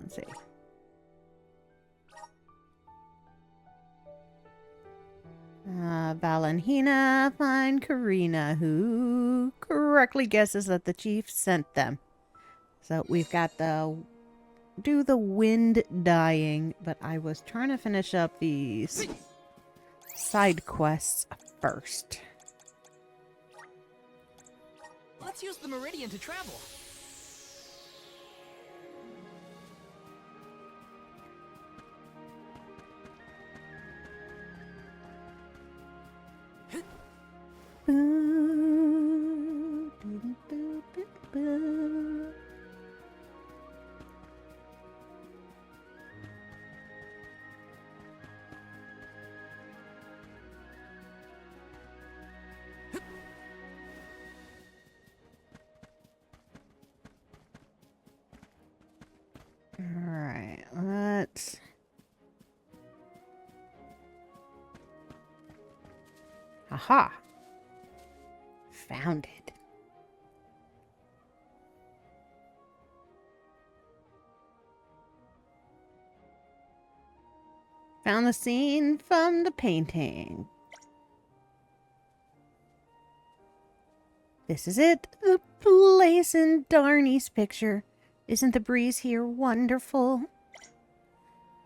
Let's see. Valentina, find Karina, who correctly guesses that the chief sent them. So we've got the do the wind dying, but I was trying to finish up these side quests first. Let's use the meridian to travel. Alright, let's... Aha! Found it. Found the scene from the painting. This is it, the place in Darnie's picture. Isn't the breeze here wonderful?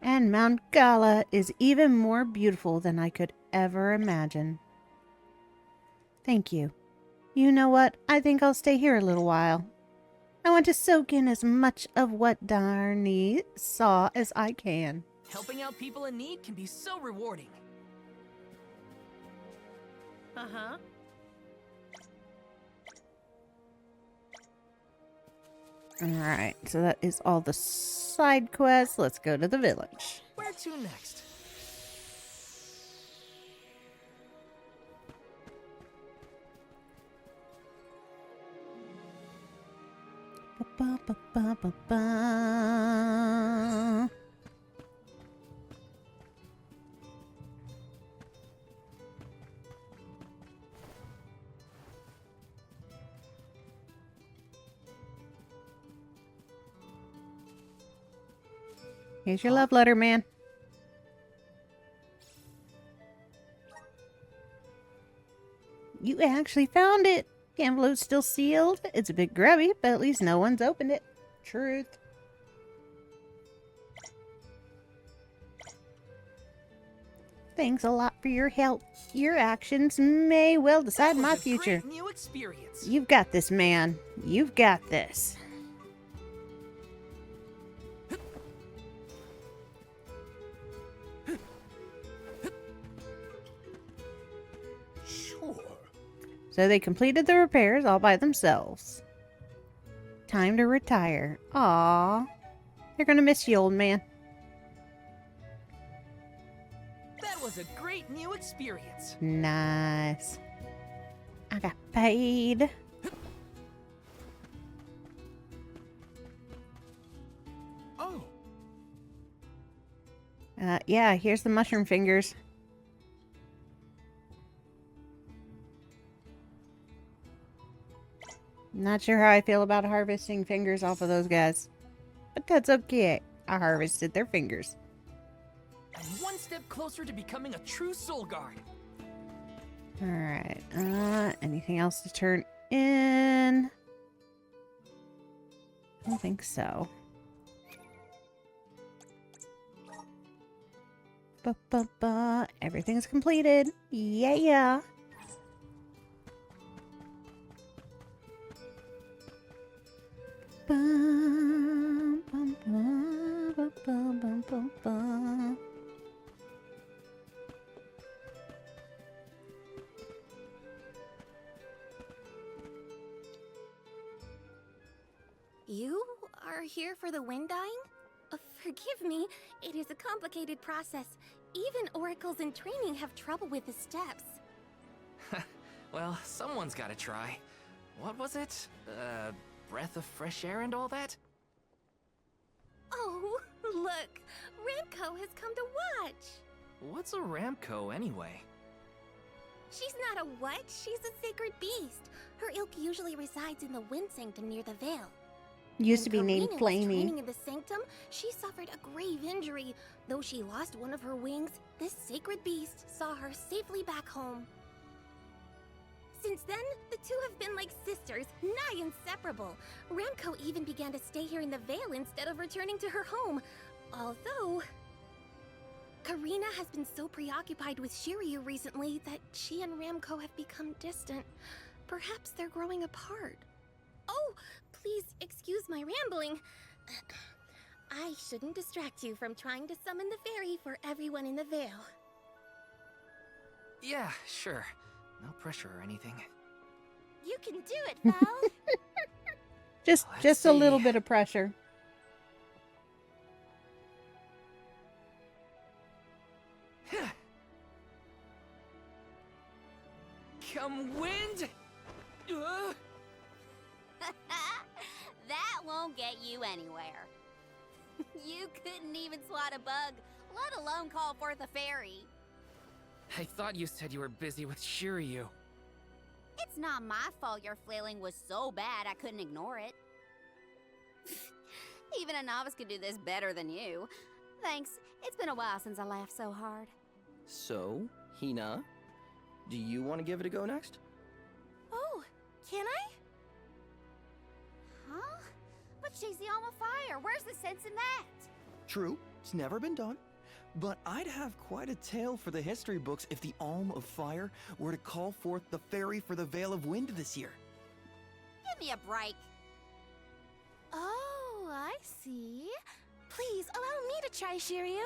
And Mount Gala is even more beautiful than I could ever imagine. Thank you. You know what? I think I'll stay here a little while. I want to soak in as much of what Darnie saw as I can. Helping out people in need can be so rewarding. Uh-huh. Alright, so that is all the side quests. Let's go to the village. Where to next? Ba-ba-ba-ba-ba. Here's your love letter, man. You actually found it. The envelope's still sealed. It's a bit grubby, but at least no one's opened it. Truth. Thanks a lot for your help. Your actions may well decide my future. Great new experience. You've got this, man. You've got this. So they completed the repairs all by themselves. Time to retire. Aww. They're gonna miss you, old man. That was a great new experience. Nice. I got paid. Oh. Yeah, here's the mushroom fingers. Not sure how I feel about harvesting fingers off of those guys. But that's okay. I harvested their fingers. And one step closer to becoming a true soul guard. Alright. Anything else to turn in? I don't think so. Ba-ba-ba. Everything's completed. Yeah. Bum, bum, bum, bum, bum, bum, bum. You are here for the wind dying? Forgive me, it is a complicated process. Even oracles in training have trouble with the steps. Well, someone's gotta try. What was it? Breath of fresh air and all that? Oh, look! Ramco has come to watch! What's a Ramco anyway? She's not a what? She's a sacred beast. Her ilk usually resides in the Wind Sanctum near the Veil. Used to be named Karina was Flamey. training in the sanctum, she suffered a grave injury. Though she lost one of her wings, this sacred beast saw her safely back home. Since then, the two have been like sisters, nigh inseparable. Remco even began to stay here in the Vale instead of returning to her home. Although, Karina has been so preoccupied with Shiryu recently that she and Remco have become distant. Perhaps they're growing apart. Oh, please excuse my rambling. I shouldn't distract you from trying to summon the fairy for everyone in the Vale. Yeah, sure. No pressure or anything. You can do it, Val. Just Let's a little see. bit of pressure. Come wind! That won't get you anywhere. You couldn't even swat a bug, let alone call forth a fairy. I thought you said you were busy with Shiryu. It's not my fault your flailing was so bad I couldn't ignore it. Even a novice could do this better than you. Thanks. It's been a while since I laughed so hard. So, Hina, do you want to give it a go next? Oh, can I? Huh? But she's the alma fire. Where's the sense in that? True, it's never been done. But I'd have quite a tale for the history books if the Alm of Fire were to call forth the fairy for the Vale of Wind this year. Give me a break. Oh, I see. Please allow me to try, Shiryu.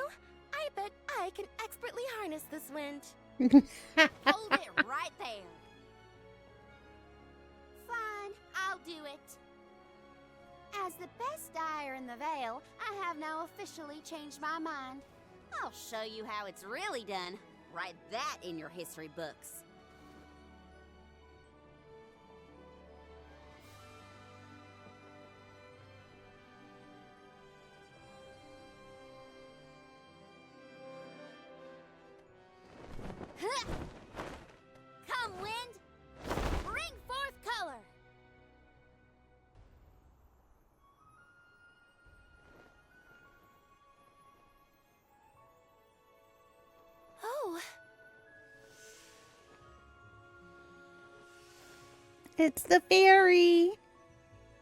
I bet I can expertly harness this wind. Hold it right there. Fine, I'll do it. As the best dyer in the Vale, I have now officially changed my mind. I'll show you how it's really done. Write that in your history books. Huh. Come, wind! Bring forth color! Oh, It's the fairy.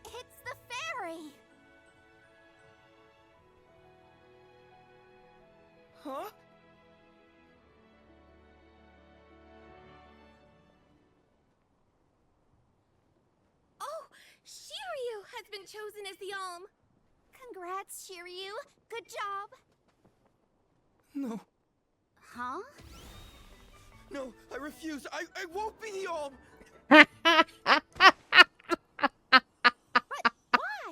It's the fairy! Huh? oh, Shiryu has been chosen as the Alm. Congrats, Shiryu. Good job. No, Huh? no, I refuse. I won't be the Alm. But why?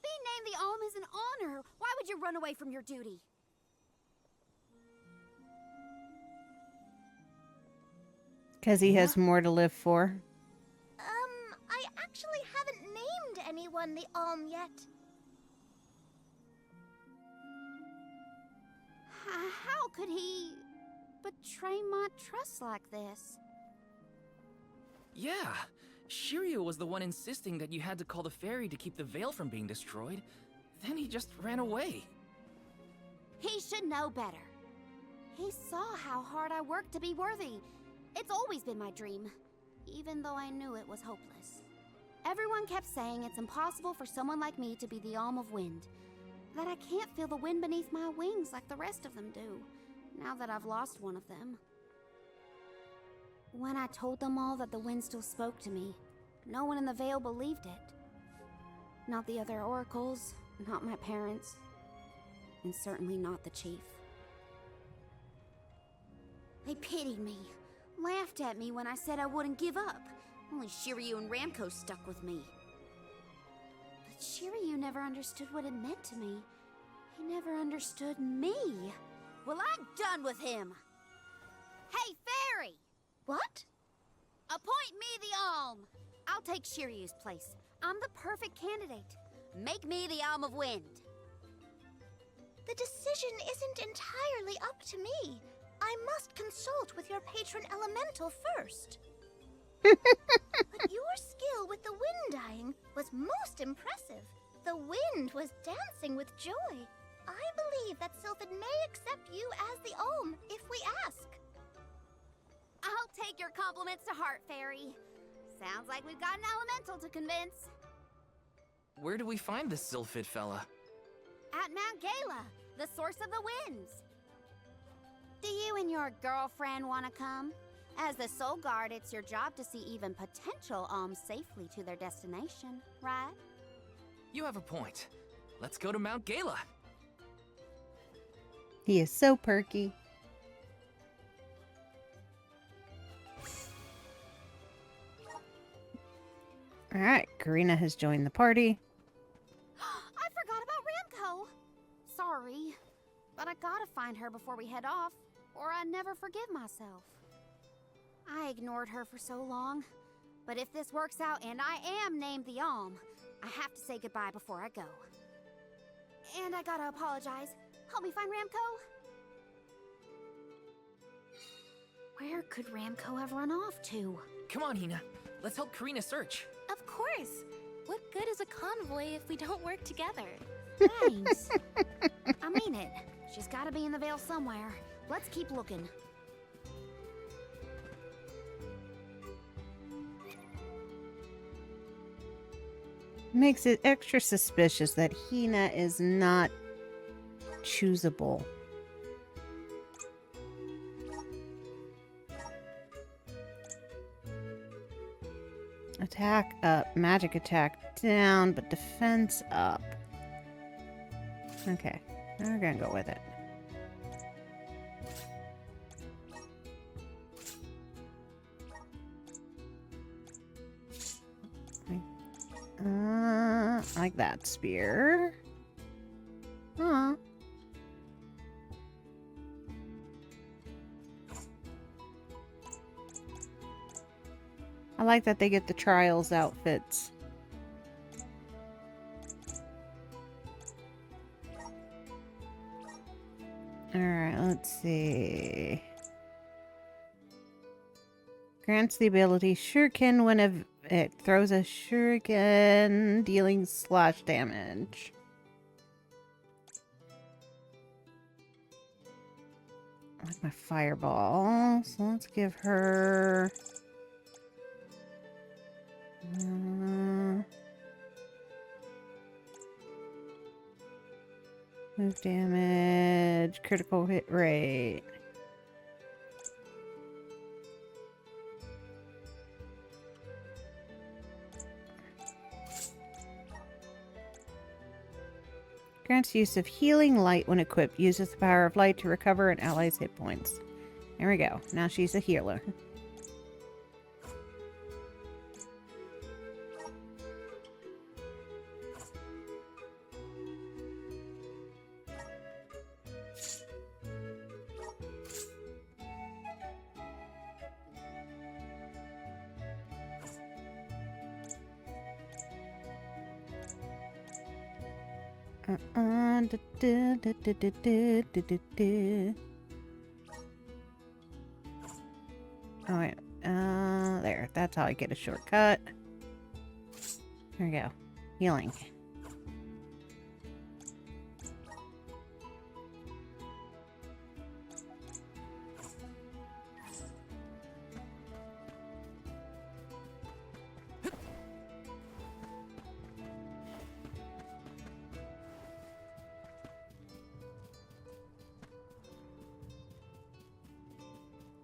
Being named the Alm is an honor. Why would you run away from your duty? Because he has more to live for. I actually haven't named anyone the Alm yet. How could he betray my trust like this? Yeah, Shiryu was the one insisting that you had to call the fairy to keep the veil from being destroyed. Then he just ran away. He should know better. He saw how hard I worked to be worthy. It's always been my dream, even though I knew it was hopeless. Everyone kept saying it's impossible for someone like me to be the Alm of Wind, that I can't feel the wind beneath my wings like the rest of them do, now that I've lost one of them. When I told them all that the wind still spoke to me, no one in the Vale believed it. Not the other oracles, not my parents, and certainly not the chief. They pitied me, laughed at me when I said I wouldn't give up. Only Shiryu and Ramco stuck with me. But Shiryu never understood what it meant to me. He never understood me. Well, I'm done with him. Hey, Fairy! What? Appoint me the Alm. I'll take Shiryu's place. I'm the perfect candidate. Make me the Alm of Wind. The decision isn't entirely up to me. I must consult with your patron elemental first. But your skill with the wind dyeing was most impressive. The wind was dancing with joy. I believe that Sylphid may accept you as the Olm if we ask. I'll take your compliments to heart, Fairy. Sounds like we've got an elemental to convince. Where do we find this Sylphid fella? At Mount Gala, the source of the winds. Do you and your girlfriend want to come? As the Soul Guard, it's your job to see even potential alms safely to their destination, right? You have a point. Let's go to Mount Gala. He is so perky. Alright, Karina has joined the party. I forgot about Ramco. Sorry, but I gotta find her before we head off, or I'd never forgive myself. I ignored her for so long, but if this works out and I am named the Alm, I have to say goodbye before I go. And I gotta apologize. Help me find Ramco. Where could Ramco have run off to? Come on, Hina. Let's help Karina search. Of course. What good is a convoy if we don't work together? Thanks. I mean it. She's gotta be in the Vale somewhere. Let's keep looking. Makes it extra suspicious that Hina is not choosable. Attack up, magic attack down, but defense up. Okay, we're gonna go with it. Like that spear. Huh. I like that they get the trials outfits. Alright, let's see. Grants the ability Shuriken when it throws a shuriken, dealing slash damage. I like my fireball, so let's give her... move damage, critical hit rate. Grants use of healing light when equipped. Uses the power of light to recover an ally's hit points. There we go. Now she's a healer. Oh wait, there. That's how I get a shortcut. There we go. Healing.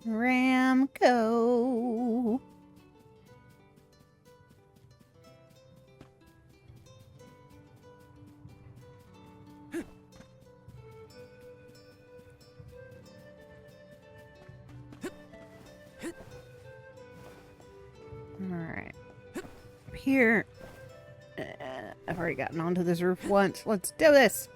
Ramco. All right. Here. I've already gotten onto this roof once. Let's do this.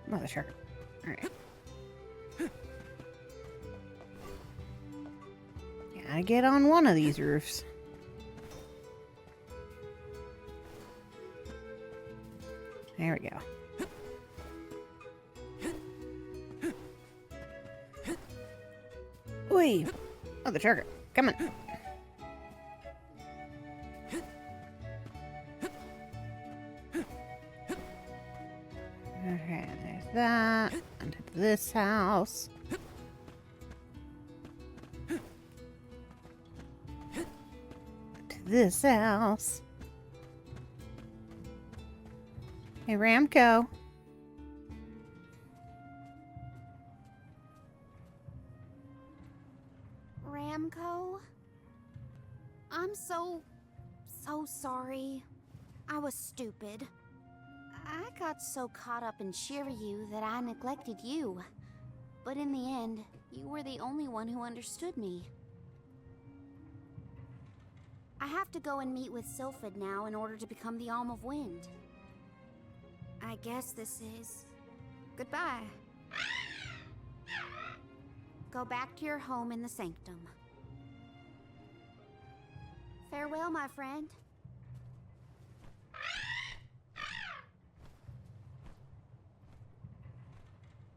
Mother shark. Alright. Gotta get on one of these roofs. There we go. Oi! Oh, the turret. Come on. Okay, there's that. Onto this house. To this house. Hey, Ramco. Ramco? I'm so sorry. I was stupid. I got so caught up in Shiryu that I neglected you. But in the end, you were the only one who understood me. I have to go and meet with Sylphid now in order to become the Alm of Wind. I guess this is... goodbye. Go back to your home in the Sanctum. Farewell, my friend.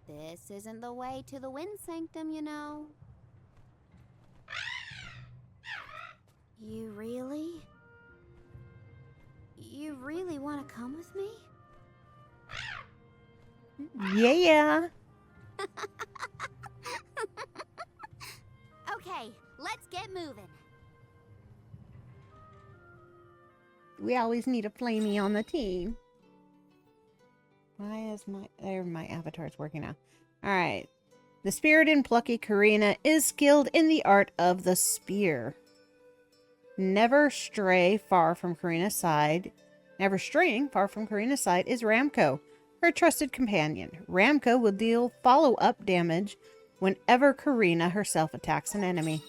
This isn't the way to the Wind Sanctum, you know. You really want to come with me? Yeah. Okay, let's get moving. We always need a flamey on the team. Why is my avatar's working now? Alright. The spirited and plucky Karina is skilled in the art of the spear. Never straying far from Karina's side is Ramco, her trusted companion. Ramco will deal follow-up damage whenever Karina herself attacks an enemy.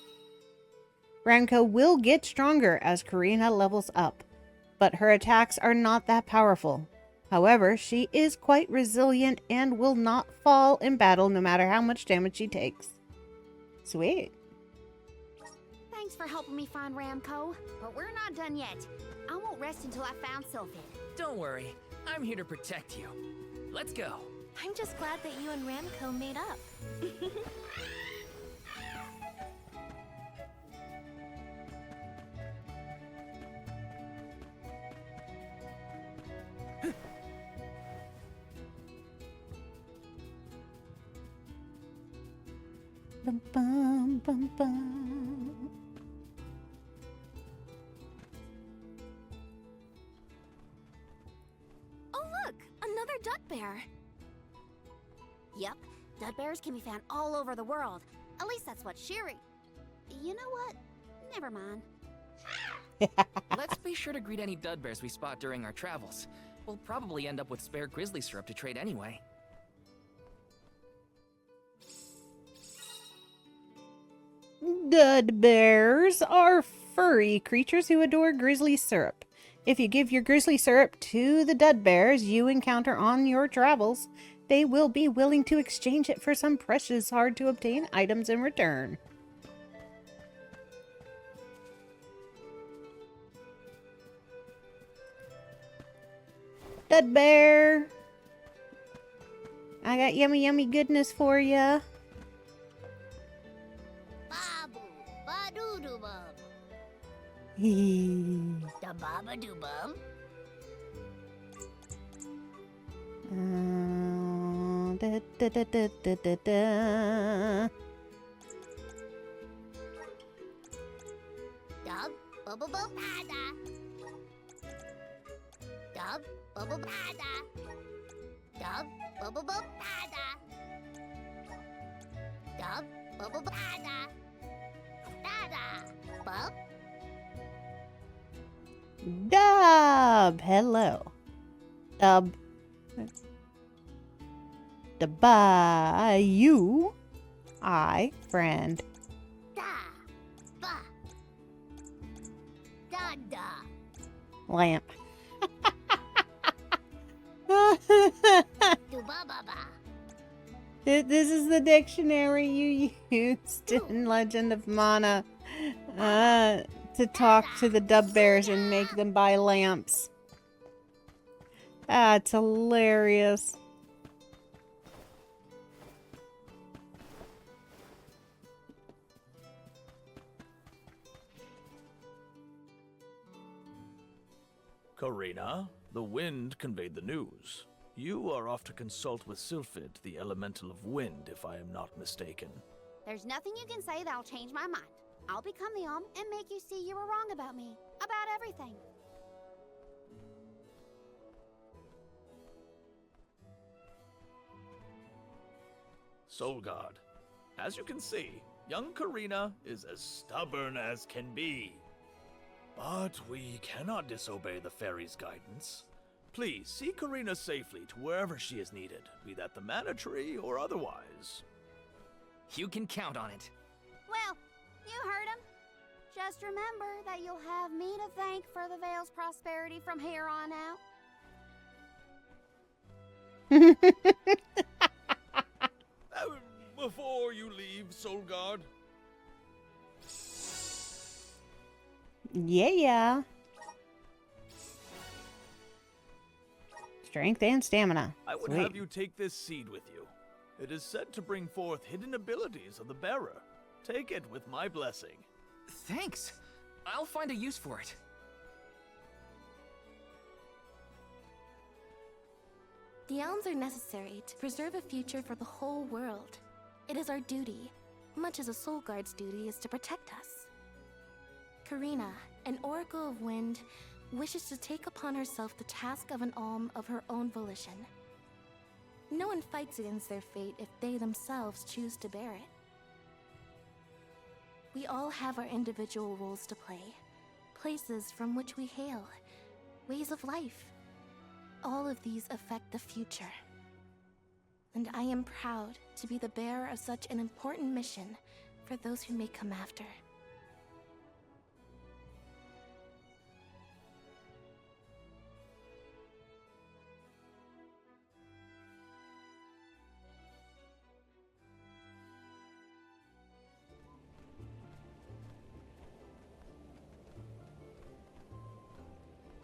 Ramco will get stronger as Karina levels up, but her attacks are not that powerful. However, she is quite resilient and will not fall in battle no matter how much damage she takes. Sweet. Thanks for helping me find Ramco, but we're not done yet. I won't rest until I found Sylphid. Don't worry, I'm here to protect you. Let's go. I'm just glad that you and Ramco made up. Bum, bum, bum, bum. Oh look, another Dud Bear. Yep, Dud Bears can be found all over the world. At least that's what Shiri... You know what? Never mind. Let's be sure to greet any Dud Bears we spot during our travels. We'll probably end up with spare grizzly syrup to trade anyway. Dud bears are furry creatures who adore grizzly syrup. If you give your grizzly syrup to the dud bears you encounter on your travels, they will be willing to exchange it for some precious, hard-to-obtain items in return. Dud bear! I got yummy, yummy goodness for ya. Babu, ba-doo-doo-bum. Da baba-doo-bum. Da, da, da, da, da, da, da. Dub, bubble-bum-da-da. Dub, bubble-da-da. Dub, bubble-bum-da-da. Dub, bubble-da-da. Da-da. Bub. Dub! Hello. Dub. The Bayou. I, friend. Da. Ba. Da-da. Lamp. Do-ba-ba-ba. This is the dictionary you used in Legend of Mana to talk to the dub bears and make them buy lamps. That's hilarious. Karina, the wind conveyed the news. You are off to consult with Sylphid, the elemental of wind, if I am not mistaken. There's nothing you can say that'll change my mind. I'll become the Alm and make you see you were wrong about me. About everything. Soul Guard, as you can see, young Karina is as stubborn as can be. But we cannot disobey the fairy's guidance. Please see Karina safely to wherever she is needed, be that the Mana Tree or otherwise. You can count on it. Well, you heard him. Just remember that you'll have me to thank for the Vale's prosperity from here on out. Before you leave, Soul Guard. Yeah. Strength and stamina. I would Sweet. have you take this seed with you. It is said to bring forth hidden abilities of the bearer. Take it with my blessing. Thanks. I'll find a use for it. The elms are necessary to preserve a future for the whole world. It is our duty, much as a soul guard's duty is to protect us. Karina, an oracle of wind, wishes to take upon herself the task of an alm of her own volition. No one fights against their fate if they themselves choose to bear it. We all have our individual roles to play, places from which we hail, ways of life. All of these affect the future. And I am proud to be the bearer of such an important mission for those who may come after.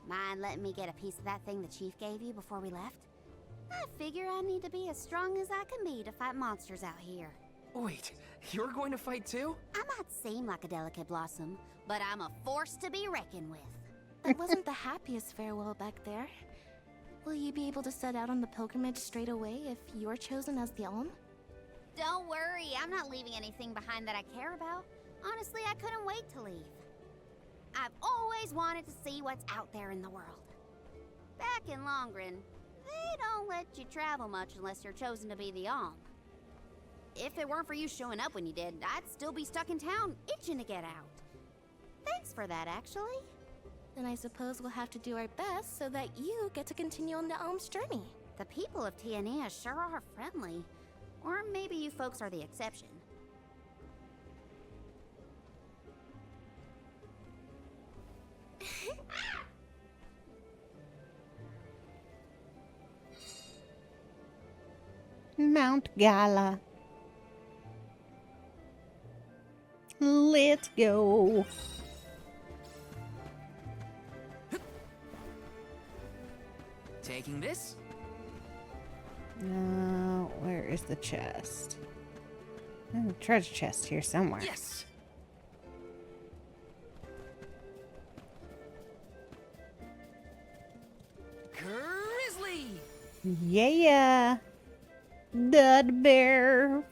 Mind letting me get a piece of that thing the chief gave you before we left? I figure I need to be as strong as I can be to fight monsters out here. Wait, you're going to fight too? I might seem like a delicate blossom, but I'm a force to be reckoned with. That wasn't the happiest farewell back there. Will you be able to set out on the pilgrimage straight away if you're chosen as the alm? Don't worry, I'm not leaving anything behind that I care about. Honestly, I couldn't wait to leave. I've always wanted to see what's out there in the world. Back in Longren, they don't let you travel much unless you're chosen to be the alm. If it weren't for you showing up when you did, I'd still be stuck in town, itching to get out. Thanks for that, actually. Then I suppose we'll have to do our best so that you get to continue on the alm's journey. The people of Tiania sure are friendly. Or maybe you folks are the exception. Mount Gala. Let's go. Taking this? Where is the chest? Oh, treasure chest here somewhere. Yes! Grizzly! Yeah. Dud bear.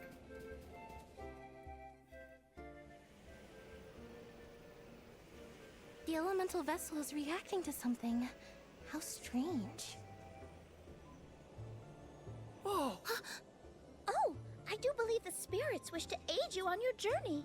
The elemental vessel is reacting to something. How strange. Oh! Oh, I do believe the spirits wish to aid you on your journey.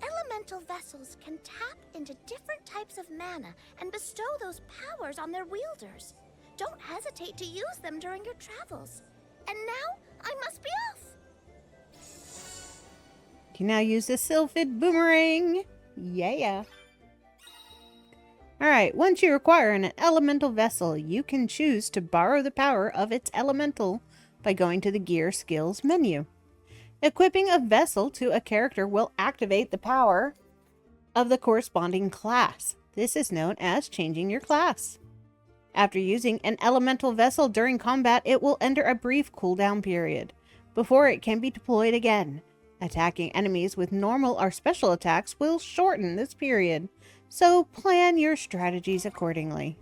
Elemental vessels can tap into different types of mana and bestow those powers on their wielders. Don't hesitate to use them during your travels. And now, I must be off. You can now use the Sylphid boomerang. Yeah. Alright, once you acquire an elemental vessel, you can choose to borrow the power of its elemental by going to the Gear Skills menu. Equipping a vessel to a character will activate the power of the corresponding class. This is known as changing your class. After using an elemental vessel during combat, it will enter a brief cooldown period before it can be deployed again. Attacking enemies with normal or special attacks will shorten this period, so plan your strategies accordingly.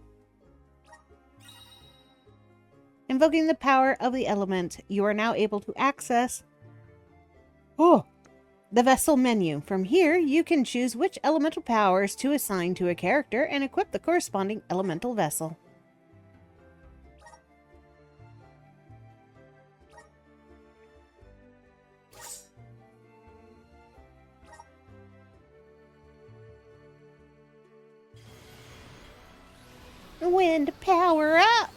Invoking the power of the element, you are now able to access the vessel menu. From here, you can choose which elemental powers to assign to a character and equip the corresponding elemental vessel. Wind power up!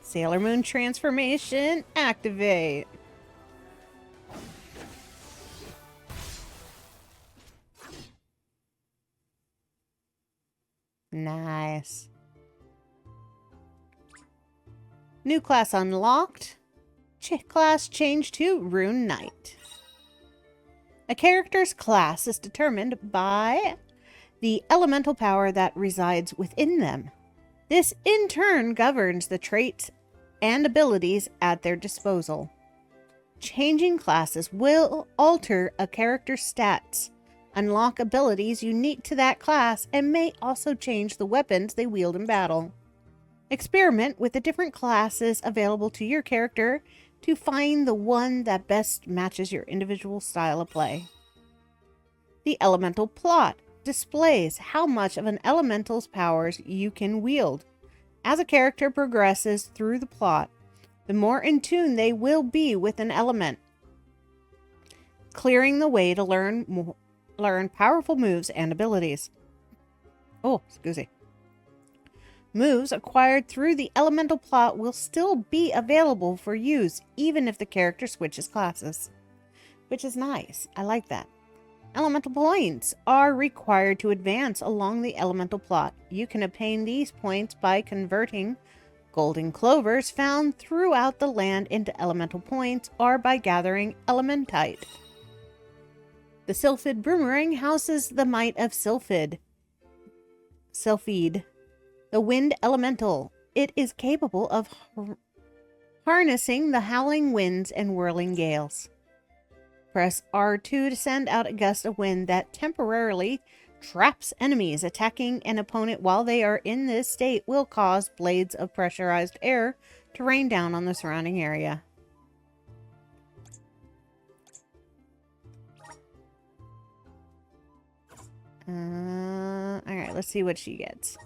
Sailor Moon transformation activate. Nice. New class unlocked. Class changed to Rune Knight. A character's class is determined by the elemental power that resides within them. This in turn governs the traits and abilities at their disposal. Changing classes will alter a character's stats, unlock abilities unique to that class, and may also change the weapons they wield in battle. Experiment with the different classes available to your character to find the one that best matches your individual style of play. The elemental plot displays how much of an elemental's powers you can wield. As a character progresses through the plot, the more in tune they will be with an element, clearing the way to learn powerful moves and abilities. Moves acquired through the elemental plot will still be available for use even if the character switches classes, which is nice. I like that. Elemental points are required to advance along the elemental plot. You can obtain these points by converting golden clovers found throughout the land into elemental points or by gathering elementite. The Sylphid Boomerang houses the might of Sylphid, the wind elemental. It is capable of harnessing the howling winds and whirling gales. Press R2 to send out a gust of wind that temporarily traps enemies. Attacking an opponent while they are in this state will cause blades of pressurized air to rain down on the surrounding area. Alright, let's see what she gets.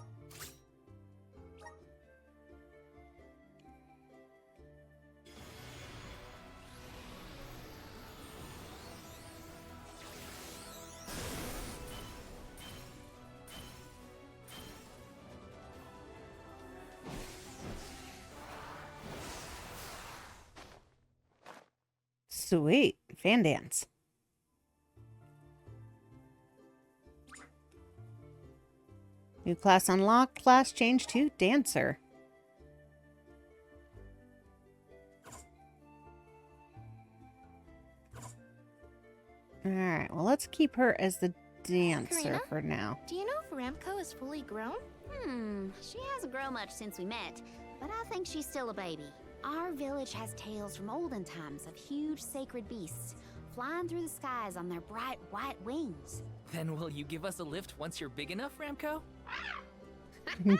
Sweet. Fan dance. New class unlocked. Class changed to dancer. Alright, well, let's keep her as the dancer Karina? for now. Do you know if Ramco is fully grown? She hasn't grown much since we met, but I think she's still a baby. Our village has tales from olden times of huge sacred beasts flying through the skies on their bright white wings. Then will you give us a lift once you're big enough, Ramco? He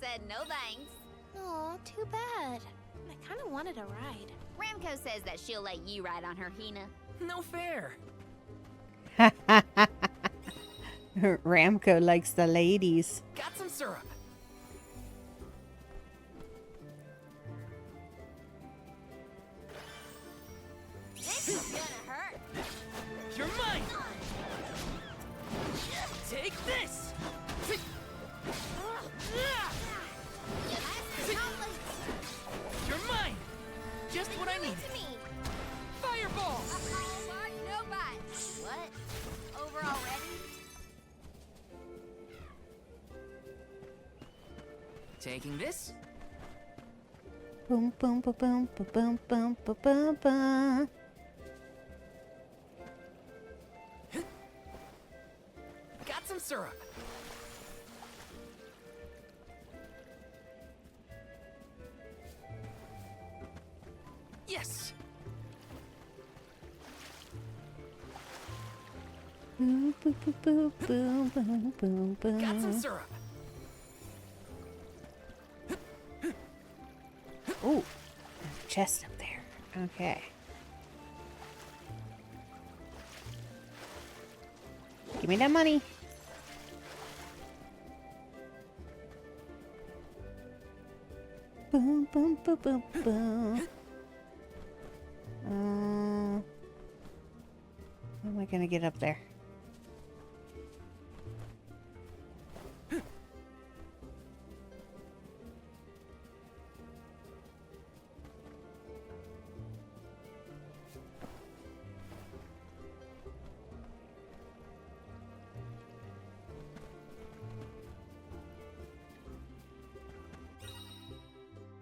said no thanks. Oh, too bad. I kind of wanted a ride. Ramco says that she'll let you ride on her, Hina. No fair. Ramco likes the ladies. Got some syrup. This is gonna hurt. You're mine! Take this! You're mine! Just what I need. Fireball! What? Over already? Taking this? Boom, boom, boom, boom, boom, boom, boom, boom, boom. Got some syrup. Yes! Boom, boom, boom, boom, boom, boom, boom. Got some syrup. Ooh, there's a chest up there. Okay. Give me that money. Boom, boom, boom, boom, boom. How am I gonna get up there?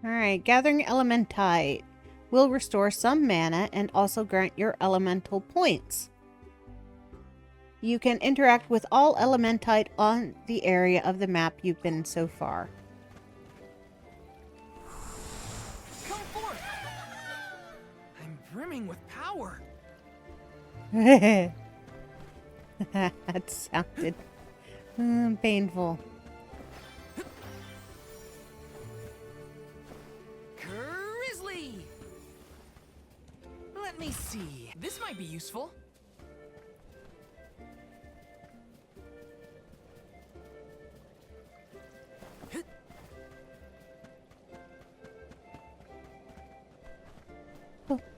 Alright, gathering elementite will restore some mana and also grant your elemental points. You can interact with all elementite on the area of the map you've been so far. Come forth! I'm brimming with power. That sounded painful. Grizzly! Let me see. This might be useful.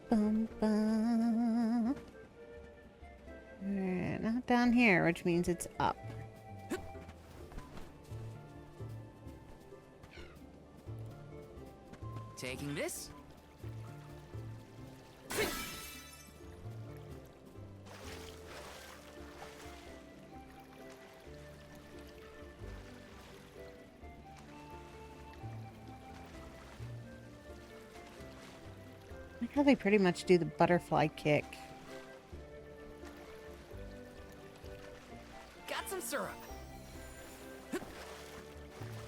Bum, bum. Alright, not down here, which means it's up. Taking this. Like how they pretty much do the butterfly kick. Got some syrup.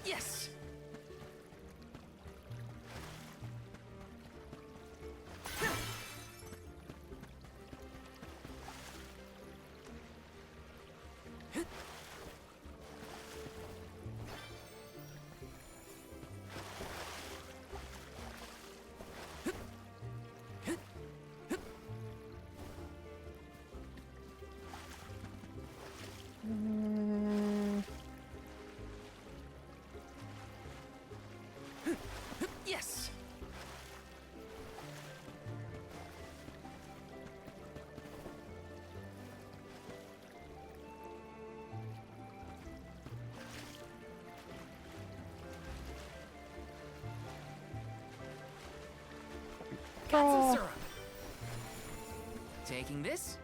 Yes. Yes. Got some syrup. Taking this.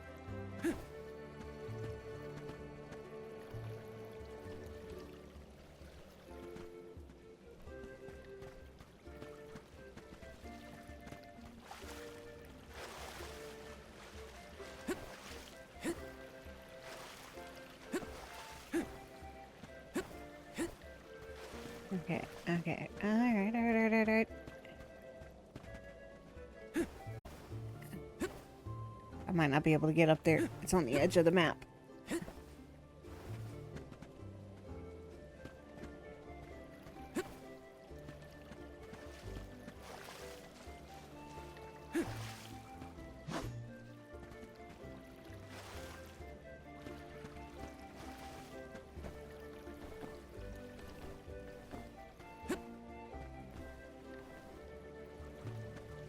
Okay. Alright. I might not be able to get up there. It's on the edge of the map.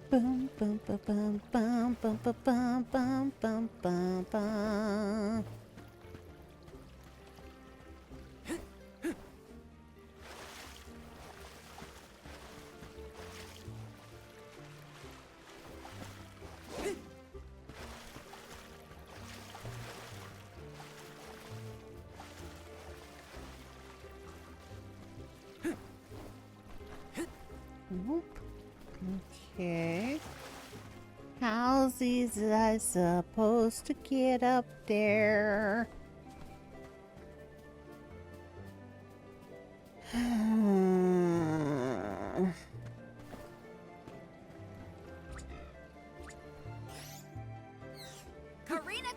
Bum bum bum bum bum bum bum bum bum bum bum. Nope. Okay. How's these I supposed to get up there?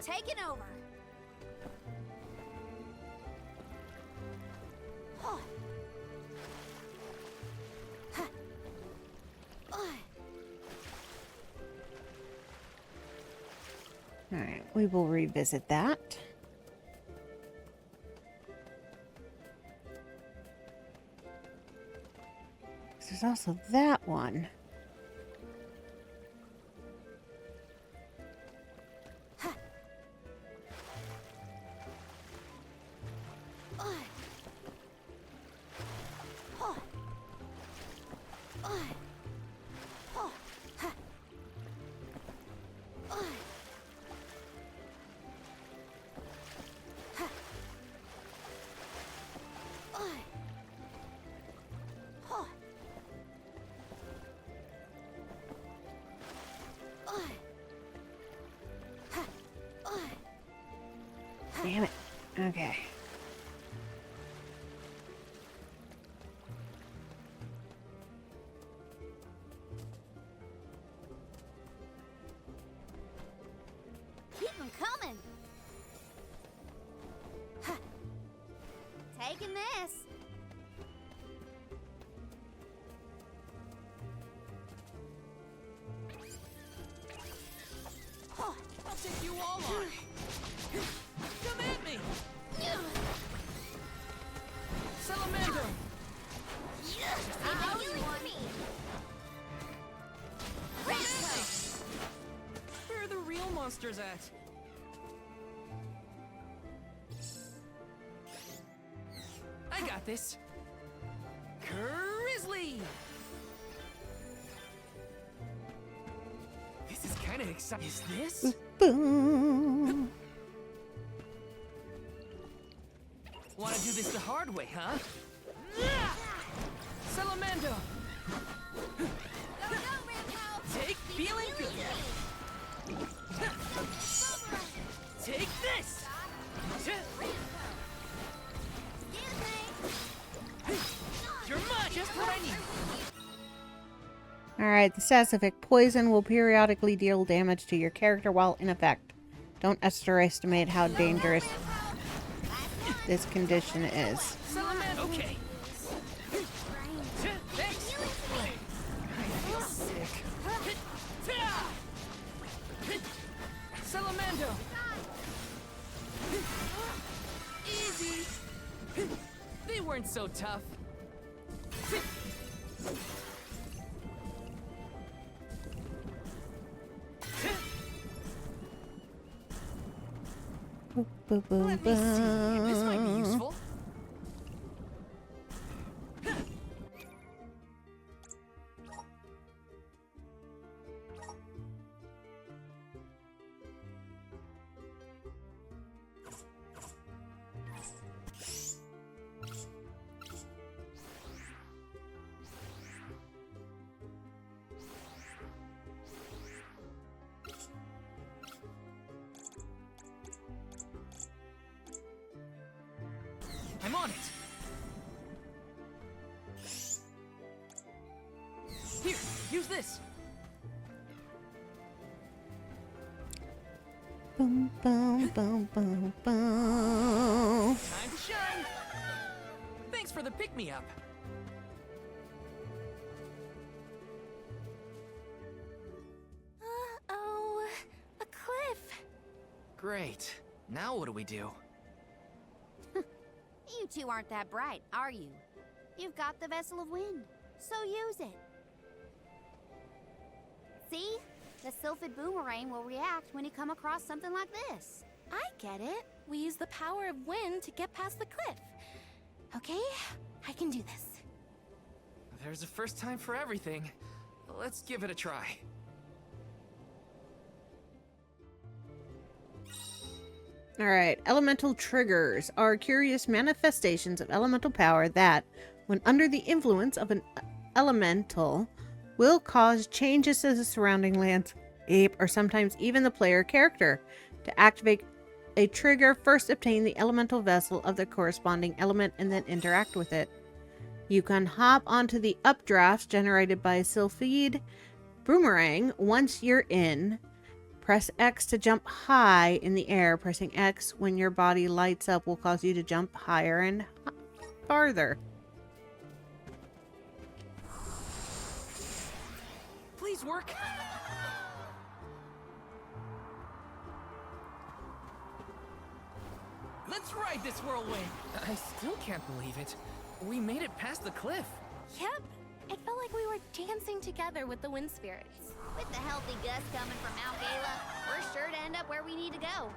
taking over. Oh. Huh. Oh. Alright, we will revisit that. There's also that one. Huh. Oh. Oh. Oh. Oh. Huh. Oh. Huh. Oh. Oh. Oh. Huh. Oh. Damn it. Okay. Keep them coming. Huh. Taking this. Oh. I'll take you all on. Come at me! Salamander! Where are the real monsters at? I got this. Grizzly! This is kind of exciting. Is this? Boom. Want to do this the hard way, huh? Salamander! Take feeling good! Take this! You're mine! Just what I need! Alright, the status effect poison will periodically deal damage to your character while in effect. Don't underestimate how dangerous this condition is. Salamander! Okay. Thanks! I feel sick. Salamander! Easy! They weren't so tough. Boom, boom, Let me see. This might be boom. useful. I'm on it. Here, use this. Boom, boom, boom, boom, boom. Time to shine. Thanks for the pick-me-up. Uh-oh. A cliff. Great. Now what do we do? You two aren't that bright, are you? You've got the Vessel of Wind, so use it. See? The Sylphid Boomerang will react when you come across something like this. I get it. We use the power of wind to get past the cliff. Okay, I can do this. There's a first time for everything. Let's give it a try. Alright, elemental triggers are curious manifestations of elemental power that, when under the influence of an elemental, will cause changes to the surrounding landscape or sometimes even the player character. To activate a trigger, first obtain the elemental vessel of the corresponding element and then interact with it. You can hop onto the updrafts generated by Sylphid Boomerang once you're in. Press X to jump high in the air. Pressing X when your body lights up will cause you to jump higher and farther. Please work. Let's ride this whirlwind. I still can't believe it. We made it past the cliff. Yep. It felt like we were dancing together with the wind spirits. With the healthy gust coming from Mount Gala, we're sure to end up where we need to go.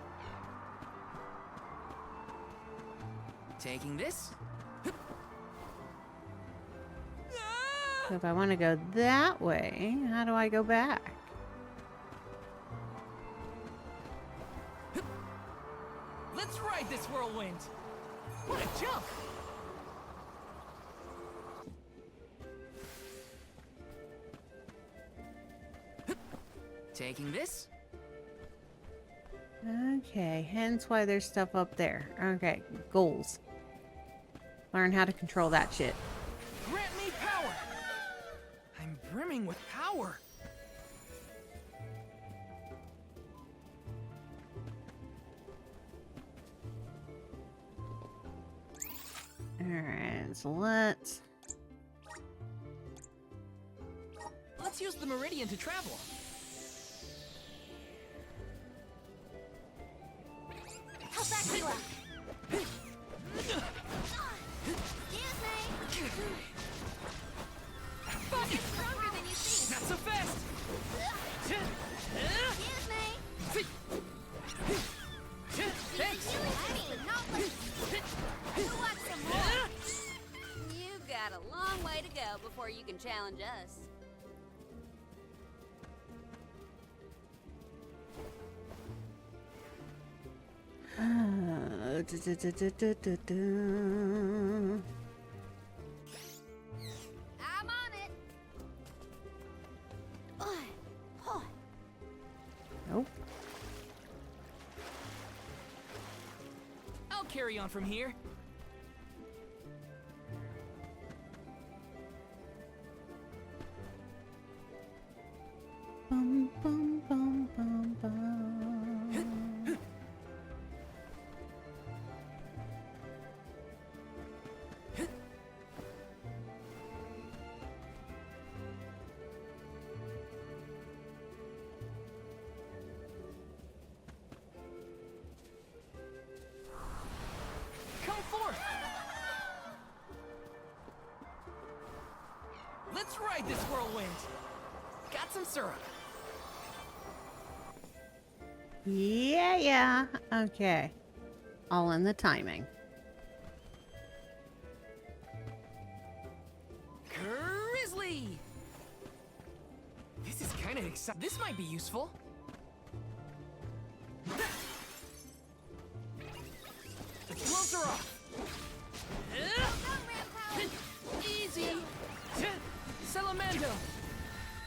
Taking this. So if I want to go that way, how do I go back? Let's ride this whirlwind. What a jump! Taking this. Okay, hence why there's stuff up there. Okay, goals. Learn how to control that shit. Grant me power. I'm brimming with power. Alright, so let's use the meridian to travel. How's that, Kayla? Excuse me. Fuck! You're stronger than you think. Not so fast. Excuse me. Thanks. I would not let you want some more. You got a long way to go before you can challenge us. I'm on it. Nope. I'll carry on from here. Bum, bum, bum, bum, bum. Come forth. Let's ride this whirlwind. Got some syrup. Yeah. Okay. All in the timing. Grizzly! This is kind of exciting. This might be useful. The gloves are off. Easy. Salamando.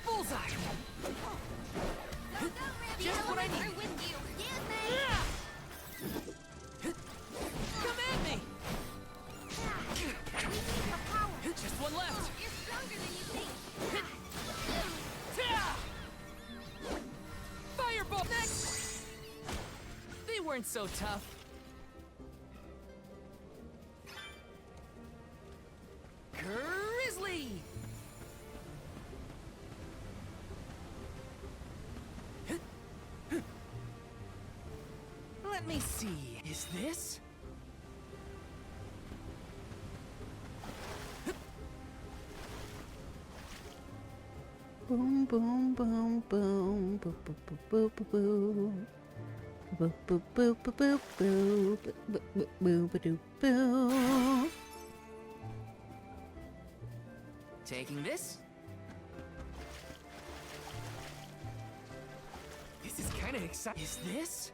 Bullseye. Just what I need. Come at me. Just one left. You're stronger than you think. Fireball next. They weren't so tough. Grizzly. Let me see. Is this? Boom, boom, boom, boom, boop, boop, boop, boop, boop, boop, boop, boop, boop, boop, boop, boop, boop, boop, boop. Taking this? This is kind of exciting. Is this?